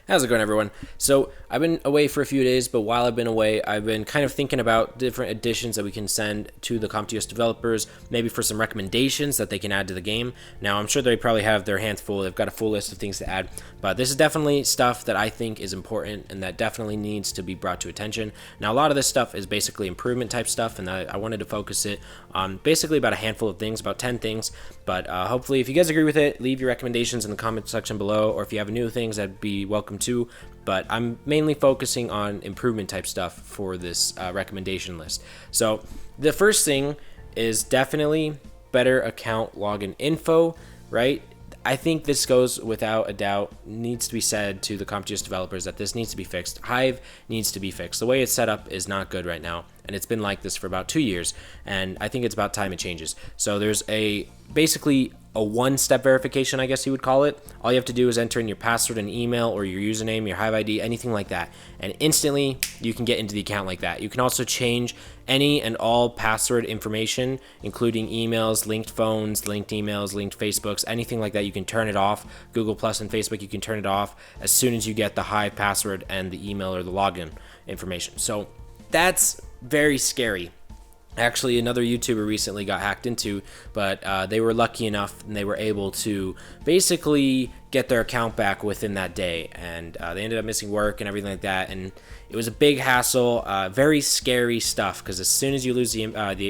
How's it going, everyone? So, I've been away for a few days, but while I've been away, I've been kind of thinking about different additions that we can send to the CompTIA developers, maybe for some recommendations that they can add to the game. Now, I'm sure they probably have their hands full. They've got a full list of things to add, but this is definitely stuff that I think is important and that definitely needs to be brought to attention. Now, a lot of this stuff is basically improvement type stuff, and I wanted to focus it on basically about a handful of things, about 10 things, but hopefully, if you guys agree with it, leave your recommendations in the comment section below, or if you have new things, that'd be welcome too. But I'm mainly focusing on improvement type stuff for this recommendation list. So the first thing is definitely better account login info, right? I think this goes without a doubt, needs to be said to the CompTIA developers that this needs to be fixed. Hive needs to be fixed. The way it's set up is not good right now, and it's been like this for about 2 years, and I think it's about time it changes. So there's basically a one-step verification, I guess you would call it. All you have to do is enter in your password and email or your username, your Hive ID, anything like that, and instantly you can get into the account like that. You can also change any and all password information, including emails, linked phones, linked emails, linked Facebooks, anything like that. You can turn it off. Google Plus and Facebook, you can turn it off as soon as you get the Hive password and the email or the login information. So that's very scary. Actually, another YouTuber recently got hacked into, but they were lucky enough and they were able to basically get their account back within that day, and they ended up missing work and everything like that, and it was a big hassle, very scary stuff, because as soon as you lose the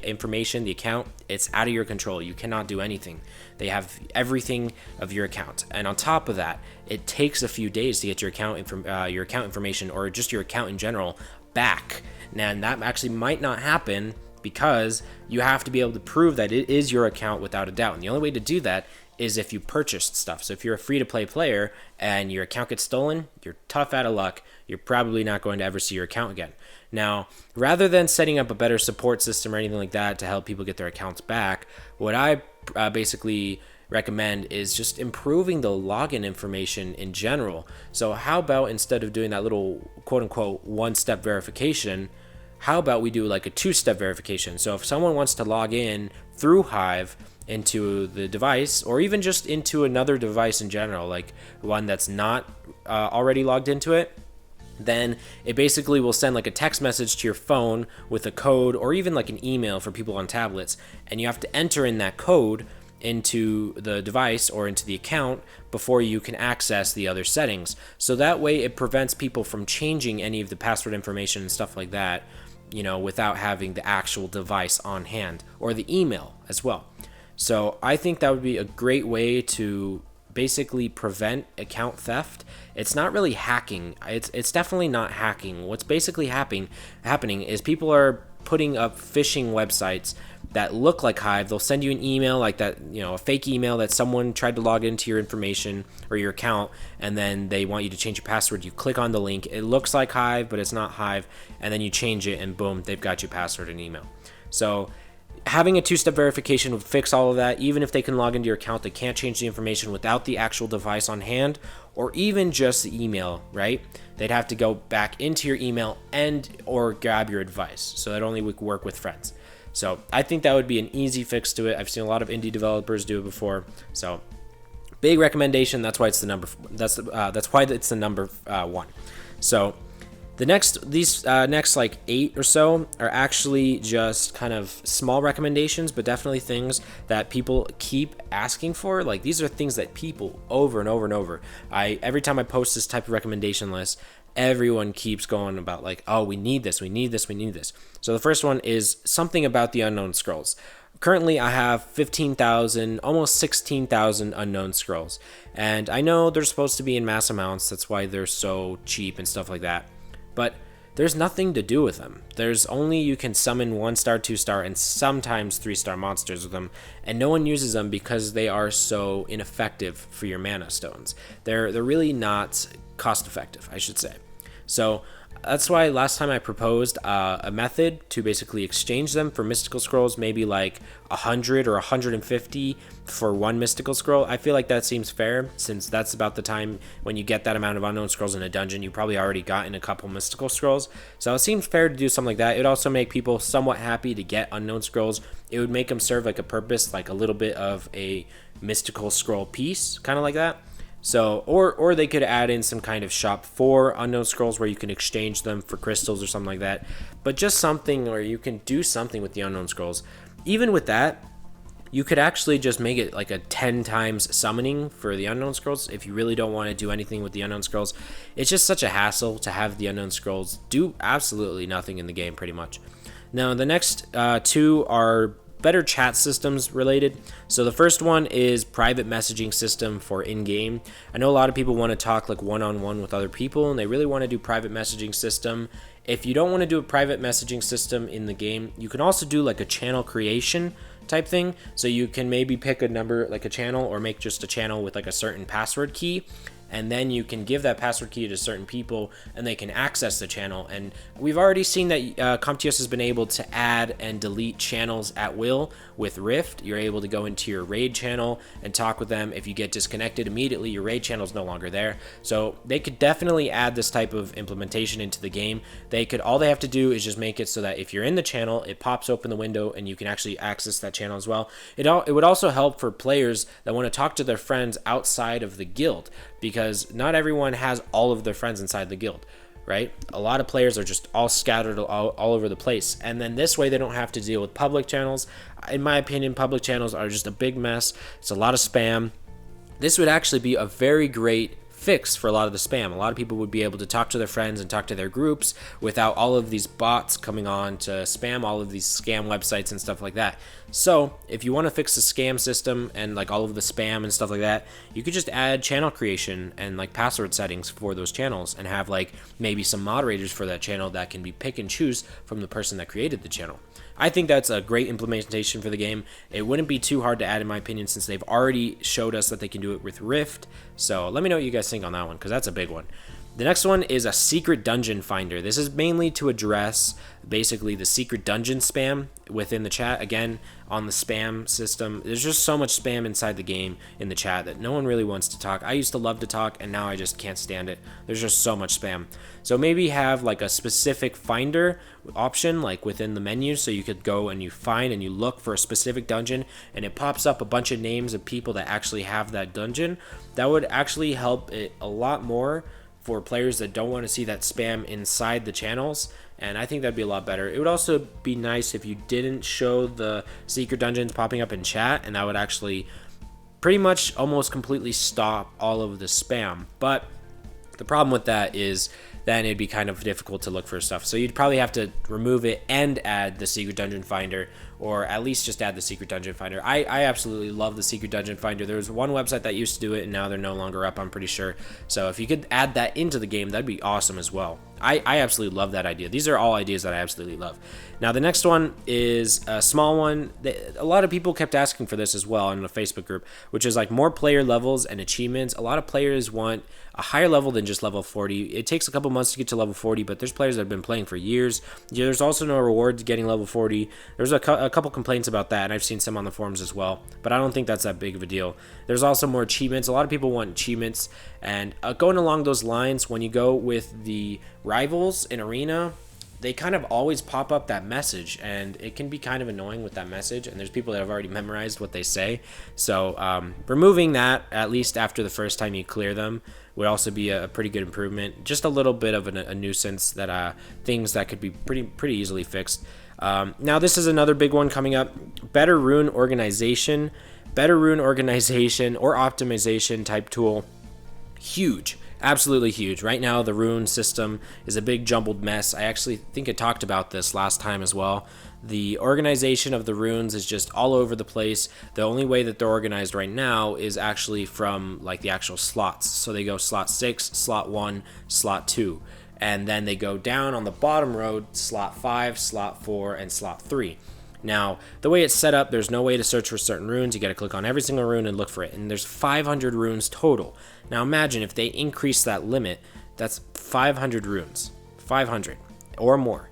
information, the account, it's out of your control. You cannot do anything. They have everything of your account, and on top of that, it takes a few days to get your account information, or just your account in general, back. Now, and that actually might not happen because you have to be able to prove that it is your account without a doubt. And the only way to do that is if you purchased stuff. So if you're a free-to-play player and your account gets stolen, you're tough out of luck. You're probably not going to ever see your account again. Now, rather than setting up a better support system or anything like that to help people get their accounts back, what I basically recommend is just improving the login information in general. So how about instead of doing that little quote-unquote one-step verification, how about we do like a two-step verification? So if someone wants to log in through Hive into the device, or even just into another device in general, like one that's not already logged into it, then it basically will send like a text message to your phone with a code, or even like an email for people on tablets, and you have to enter in that code into the device or into the account before you can access the other settings. So that way it prevents people from changing any of the password information and stuff like that, without having the actual device on hand, or the email as well. So I think that would be a great way to basically prevent account theft. It's not really hacking. It's definitely not hacking. What's basically happening is people are putting up phishing websites that look like Hive. They'll send you an email like that, a fake email that someone tried to log into your information or your account, and then they want you to change your password. You click on the link. It looks like Hive, but it's not Hive, and then you change it, and boom, they've got your password and email. So having a two-step verification would fix all of that. Even if they can log into your account, they can't change the information without the actual device on hand, or even just the email, right? They'd have to go back into your email or grab your advice. So that only would work with friends. So I think that would be an easy fix to it. I've seen a lot of indie developers do it before. So big recommendation. That's why it's the number. That's why it's the number one. So these next like 8 or so are actually just kind of small recommendations, but definitely things that people keep asking for. Like, these are things that people over and over and over. Every time I post this type of recommendation list, everyone keeps going about like, oh, we need this, we need this, we need this. So the first one is something about the unknown scrolls. Currently, I have 15,000, almost 16,000 unknown scrolls. And I know they're supposed to be in mass amounts. That's why they're so cheap and stuff like that. But there's nothing to do with them. You can summon 1-star, 2-star, and sometimes 3-star monsters with them, and no one uses them because they are so ineffective for your mana stones. They're really not cost effective, I should say. So that's why last time I proposed a method to basically exchange them for mystical scrolls, maybe like 100 or 150 for one mystical scroll. I feel like that seems fair, since that's about the time when you get that amount of unknown scrolls in a dungeon. You probably already gotten a couple mystical scrolls, so it seems fair to do something like that. It would also make people somewhat happy to get unknown scrolls. It would make them serve like a purpose, like a little bit of a mystical scroll piece, kind of like that. So, or they could add in some kind of shop for unknown scrolls where you can exchange them for crystals or something like that. But just something where you can do something with the unknown scrolls. Even with that, you could actually just make it like a 10 times summoning for the unknown scrolls if you really don't want to do anything with the unknown scrolls. It's just such a hassle to have the unknown scrolls do absolutely nothing in the game pretty much. Now the next two are better chat systems related. So the first one is private messaging system for in-game. I know a lot of people want to talk like one-on-one with other people, and they really want to do private messaging system. If you don't want to do a private messaging system in the game, you can also do like a channel creation type thing. So you can maybe pick a number, like a channel, or make just a channel with like a certain password key, and then you can give that password key to certain people and they can access the channel. And we've already seen that CompTIOS has been able to add and delete channels at will with Rift. You're able to go into your raid channel and talk with them. If you get disconnected immediately, your raid channel is no longer there. So they could definitely add this type of implementation into the game. All they have to do is just make it so that if you're in the channel, it pops open the window and you can actually access that channel as well. It would also help for players that want to talk to their friends outside of the guild, because not everyone has all of their friends inside the guild, right? A lot of players are just all scattered all over the place. And then this way they don't have to deal with public channels. In my opinion, public channels are just a big mess. It's a lot of spam. This would actually be a very great fix for a lot of the spam. A lot of people would be able to talk to their friends and talk to their groups without all of these bots coming on to spam all of these scam websites and stuff like that. So if you want to fix the scam system and like all of the spam and stuff like that, you could just add channel creation and like password settings for those channels and have like maybe some moderators for that channel that can be pick and choose from the person that created the channel. I think that's a great implementation for the game. It wouldn't be too hard to add in my opinion, since they've already showed us that they can do it with Rift. So let me know what you guys think on that one, because that's a big one. The next one is a secret dungeon finder. This is mainly to address basically the secret dungeon spam within the chat. Again, on the spam system, there's just so much spam inside the game in the chat that no one really wants to talk. I used to love to talk, and now I just can't stand it. There's just so much spam. So maybe have like a specific finder option like within the menu, so you could go and you find and you look for a specific dungeon and it pops up a bunch of names of people that actually have that dungeon. That would actually help it a lot more for players that don't want to see that spam inside the channels, and I think that'd be a lot better. It would also be nice if you didn't show the secret dungeons popping up in chat, and that would actually pretty much almost completely stop all of the spam. But the problem with that is then it'd be kind of difficult to look for stuff. So you'd probably have to remove it and add the secret dungeon finder, or at least just add the secret dungeon finder. I absolutely love the secret dungeon finder. There was one website that used to do it, and now they're no longer up, I'm pretty sure. So if you could add that into the game, that'd be awesome as well. I absolutely love that idea. These are all ideas that I absolutely love. Now the next one is a small one. A lot of people kept asking for this as well in the Facebook group, which is like more player levels and achievements. A lot of players want a higher level than just level 40. It takes a couple months to get to level 40, but there's players that have been playing for years. There's also no reward to getting level 40. There's a couple complaints about that, and I've seen some on the forums as well, but I don't think that's that big of a deal. There's also more achievements. A lot of people want achievements, and going along those lines, when you go with the rivals in arena, they kind of always pop up that message, and it can be kind of annoying with that message, and there's people that have already memorized what they say. So removing that, at least after the first time you clear them, would also be a pretty good improvement. Just a little bit of a nuisance, that things that could be pretty easily fixed. Now this is another big one coming up. Better rune organization or optimization type tool. Huge. Absolutely huge. Right now, the rune system is a big jumbled mess. I actually think I talked about this last time as well. The organization of the runes is just all over the place. The only way that they're organized right now is actually from like the actual slots. So they go slot 6, slot 1, slot 2. And then they go down on the bottom row, slot 5, slot 4, and slot 3. Now, the way it's set up, there's no way to search for certain runes. You got to click on every single rune and look for it. And there's 500 runes total. Now, imagine if they increase that limit, that's 500 runes. 500 or more.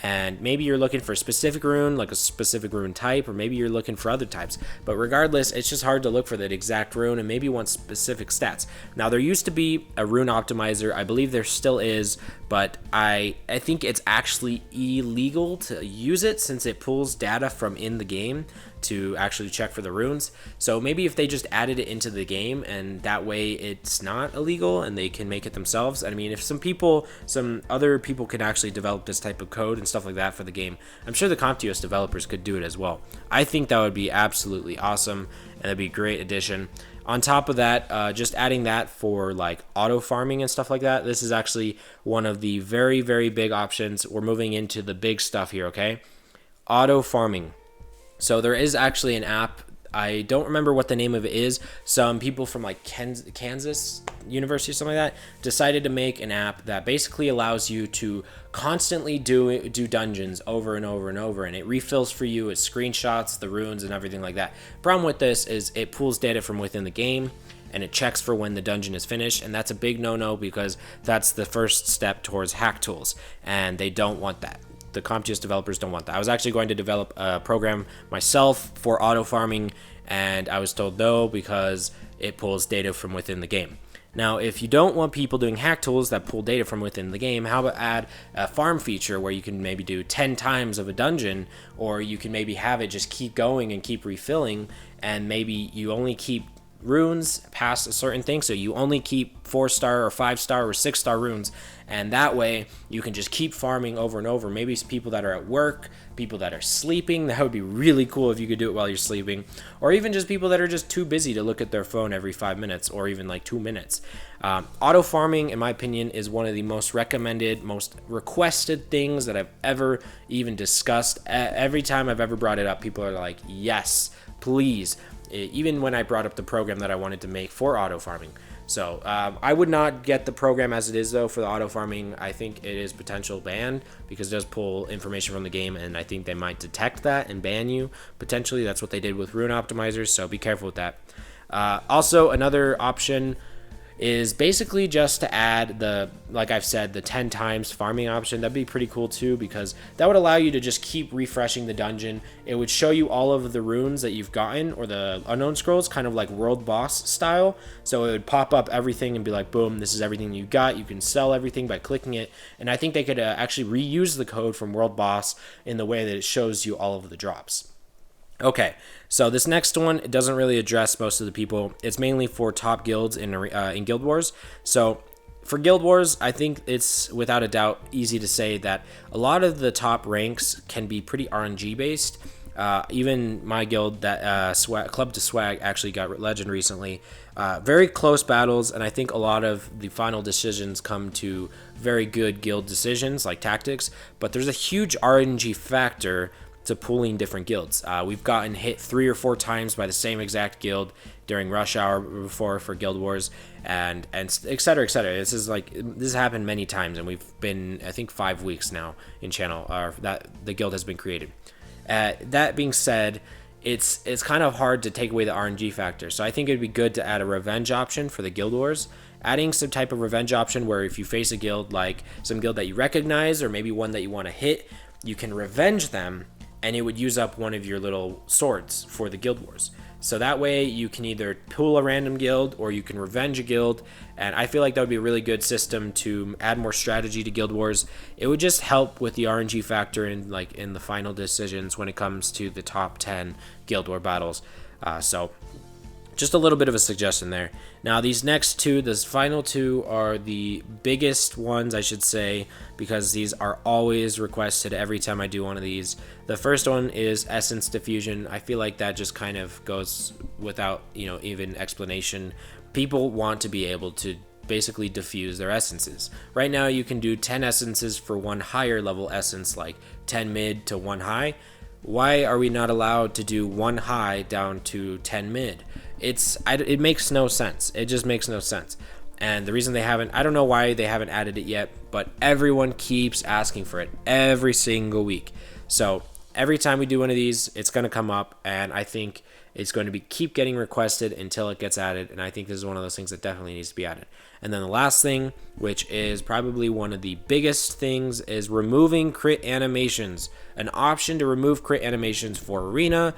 And maybe you're looking for a specific rune, like a specific rune type, or maybe you're looking for other types. But regardless, it's just hard to look for that exact rune, and maybe you want specific stats. Now, there used to be a rune optimizer. I believe there still is, but I think it's actually illegal to use it since it pulls data from in the game to actually check for the runes. So maybe if they just added it into the game, and that way it's not illegal and they can make it themselves. I mean, if some other people can actually develop this type of code and stuff like that for the game, I'm sure the CompTIOS developers could do it as well. I think that would be absolutely awesome, and that'd be a great addition. On top of that, just adding that for like auto farming and stuff like that. This is actually one of the very, very big options. We're moving into the big stuff here, okay? Auto farming. So there is actually an app. I don't remember what the name of it is. Some people from like Kansas University or something like that decided to make an app that basically allows you to constantly do dungeons over and over and over, and it refills for you. It screenshots the runes and everything like that. Problem with this is it pulls data from within the game, and it checks for when the dungeon is finished, and that's a big no-no because that's the first step towards hack tools, and they don't want that. The CompTIOS developers don't want that. I was actually going to develop a program myself for auto farming, and I was told no because it pulls data from within the game. Now, if you don't want people doing hack tools that pull data from within the game, how about add a farm feature where you can maybe do 10 times of a dungeon, or you can maybe have it just keep going and keep refilling, and maybe you only keep runes past a certain thing, so you only keep 4-star or 5-star or 6-star runes, and that way you can just keep farming over and over. Maybe it's people that are at work, people that are sleeping. That would be really cool if you could do it while you're sleeping, or even just people that are just too busy to look at their phone every 5 minutes or even like 2 minutes. Auto farming, in my opinion, is one of the most recommended, most requested things that I've ever even discussed. Every time I've ever brought it up, people are like, yes, please. Even when I brought up the program that I wanted to make for auto farming. So I would not get the program as it is, though, for the auto farming. I think it is potential banned because it does pull information from the game, and I think they might detect that and ban you potentially. That's what they did with rune optimizers, so be careful with that. Also, another option is basically just to add the, like I've said, the 10 times farming option. That'd be pretty cool too, because that would allow you to just keep refreshing the dungeon. It would show you all of the runes that you've gotten, or the unknown scrolls, kind of like world boss style. So it would pop up everything and be like, boom, this is everything you got. You can sell everything by clicking it. And I think they could actually reuse the code from world boss in the way that it shows you all of the drops. Okay, so this next one, it doesn't really address most of the people. It's mainly for top guilds in Guild Wars. So for Guild Wars, I think it's without a doubt easy to say that a lot of the top ranks can be pretty RNG based. Even my guild, that Club to Swag, actually got Legend recently. Very close battles, and I think a lot of the final decisions come to very good guild decisions like tactics, but there's a huge RNG factor to pooling different guilds. We've gotten hit 3 or 4 times by the same exact guild during rush hour before for Guild Wars, and et cetera, et cetera. This has happened many times, and we've been, I think, 5 weeks now in channel that the guild has been created. That being said, it's kind of hard to take away the RNG factor, so I think it'd be good to add a revenge option for the Guild Wars. Adding some type of revenge option where if you face a guild, like some guild that you recognize or maybe one that you want to hit, you can revenge them, and it would use up one of your little swords for the Guild Wars. So that way you can either pull a random guild or you can revenge a guild, and I feel like that would be a really good system to add more strategy to Guild Wars. It would just help with the RNG factor in the final decisions when it comes to the top 10 Guild War battles. So just a little bit of a suggestion there. Now these next two, this final two, are the biggest ones, I should say, because these are always requested every time I do one of these. The first one is Essence Diffusion. I feel like that just kind of goes without, even explanation. People want to be able to basically diffuse their essences. Right now you can do 10 essences for one higher level essence, like 10 mid to 1 high. Why are we not allowed to do 1 high down to 10 mid? It makes no sense. It just makes no sense. And the reason they haven't, I don't know why they haven't added it yet, but everyone keeps asking for it every single week. So every time we do one of these, it's going to come up, and I think it's going to keep getting requested until it gets added, and I think this is one of those things that definitely needs to be added. And then the last thing, which is probably one of the biggest things, is removing crit animations. An option to remove crit animations for Arena,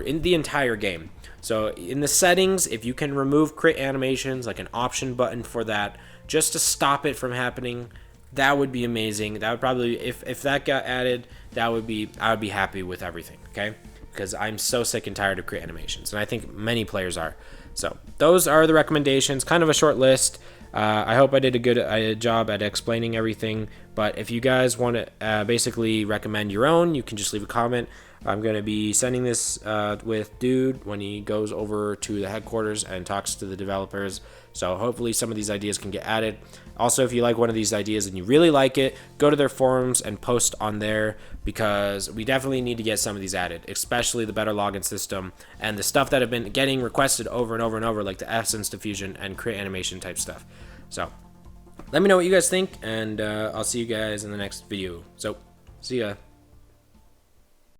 in the entire game. So in the settings, if you can remove crit animations, like an option button for that, just to stop it from happening, that would be amazing. That would probably, if that got added, I would be happy with everything, okay? because I'm so sick and tired of create animations, and I think many players are. So those are the recommendations, kind of a short list. I hope I did a good job at explaining everything, but if you guys want to basically recommend your own, you can just leave a comment. I'm going to be sending this with Dude when he goes over to the headquarters and talks to the developers. So hopefully some of these ideas can get added. Also, if you like one of these ideas and you really like it, go to their forums and post on there, because we definitely need to get some of these added, especially the better login system and the stuff that have been getting requested over and over and over, like the essence diffusion and create animation type stuff. So let me know what you guys think, and I'll see you guys in the next video. So see ya.